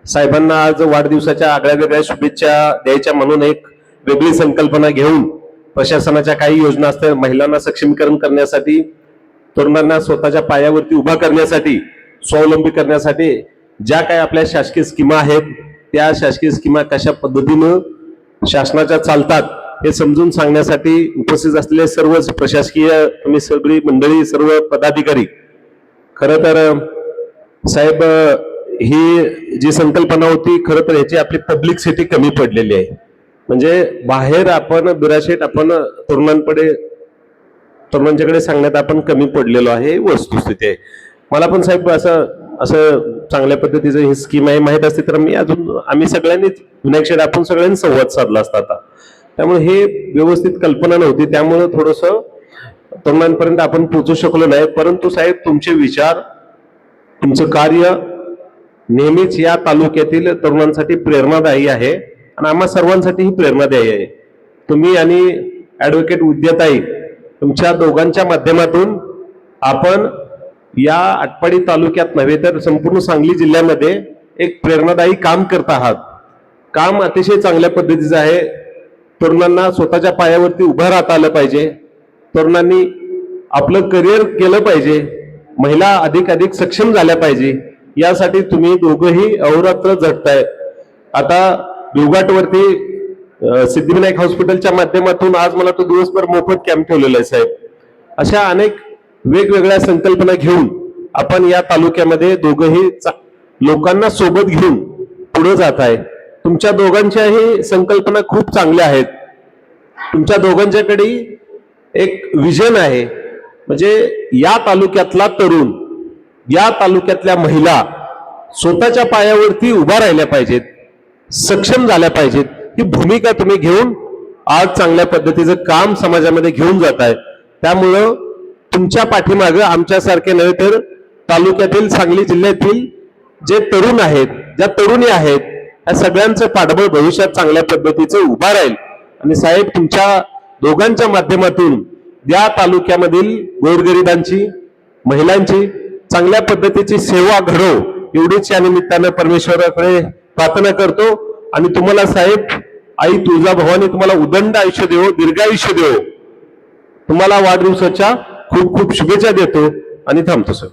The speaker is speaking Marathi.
साहेबांना आज वाढदिवसाच्या आगळ्या वेगळ्या शुभेच्छा द्यायच्या म्हणून एक वेगळी संकल्पना घेऊन प्रशासनाच्या काही योजना असतात महिलांना सक्षमीकरण करण्यासाठी, तरुणांना स्वतःच्या पायावरती उभा करण्यासाठी, स्वावलंबी करण्यासाठी ज्या काही आपल्या शासकीय स्कीमा आहेत त्या शासकीय स्कीमा कशा पद्धतीनं शासनाच्या चालतात हे समजून सांगण्यासाठी उपस्थित असलेले सर्व प्रशासकीय तुम्ही सगळी मंडळी, सर्व पदाधिकारी, खरं तर साहेब ही जी संकल्पना होती खरं तर याची आपली पब्लिसिटी कमी पडलेली आहे. म्हणजे बाहेर आपण बिराशेट आपण तरुणांच्याकडे सांगण्यात आपण कमी पडलेलो आहे, वस्तुस्थिती आहे. मला पण साहेब असं चांगल्या पद्धतीचं ही स्कीम आहे माहीत असते तर आम्ही सगळ्यांनीच विनायक शेठ आपण सगळ्यांनी संवाद साधला असता. आता त्यामुळे हे व्यवस्थित कल्पना नव्हती, त्यामुळे थोडस तरुणांपर्यंत आपण पोहोचू शकलो नाही. परंतु साहेब तुमचे विचार, तुमचं कार्य नेहमीच या तालुक्यातील तरुणांसाठी प्रेरणादायी आहे आणि आम्हा सर्वांसाठीही प्रेरणादायी आहे. तुम्ही आणि ऍडव्होकेट विद्याताई तुमच्या दोघांच्या माध्यमातून आपण या आटपाडी तालुक्यात नव्हे तर संपूर्ण सांगली जिल्ह्यामध्ये एक प्रेरणादायी काम करत आहात. काम अतिशय चांगल्या पद्धतीचं आहे. तरुणांना स्वतःच्या पायावरती उभं राहता आलं पाहिजे, तरुणांनी आपलं करिअर केलं पाहिजे, महिला अधिक सक्षम झाल्या पाहिजे, यासाठी तुम्ही दोघंही अहोरात्र झटताय. आता देवघाटवरती सिद्धिविनायक हॉस्पिटलच्या माध्यमातून आज मला तो दिवसभर मोफत कॅम्प ठेवलेला आहे साहेब. अशा अनेक वेगवेगळ्या संकल्पना घेऊन आपण या तालुक्यामध्ये दोघंही लोकांना सोबत घेऊन पुढे जात आहे. तुमच्या दोघांच्याही संकल्पना खूप चांगल्या आहेत. तुमच्या दोघांच्याकडे एक विजन आहे, म्हणजे या तालुक्यातला तरुण, या तालुक्यातल्या महिला स्वतःच्या पायावरती उभा राहिल्या पाहिजेत, सक्षम झाल्या पाहिजेत, ही भूमिका तुम्ही घेऊन आज चांगल्या पद्धतीचं काम समाजामध्ये घेऊन जात आहे. त्यामुळं तुमच्या पाठीमागं आमच्यासारखे नव्हे तर तालुक्यातील, सांगली जिल्ह्यातील जे तरुण आहेत, ज्या तरुणी आहेत, या सगळ्यांचं पाठबळ भविष्यात चांगल्या पद्धतीचं उभा राहील. आणि साहेब तुमच्या दोघांच्या माध्यमातून या तालुक्यामधील गोरगरिबांची, महिलांची चांगल्या पद्धतीची सेवा घडो, एवढीच या निमित्तानं परमेश्वराकडे प्रार्थना करतो. आणि तुम्हाला साहेब आई तुळजाभवानी तुम्हाला उदंड आयुष्य देवो, दीर्घायुष्य देवो. तुम्हाला वाढदिवसाच्या खूप खूप शुभेच्छा देतो आणि थांबतो सर.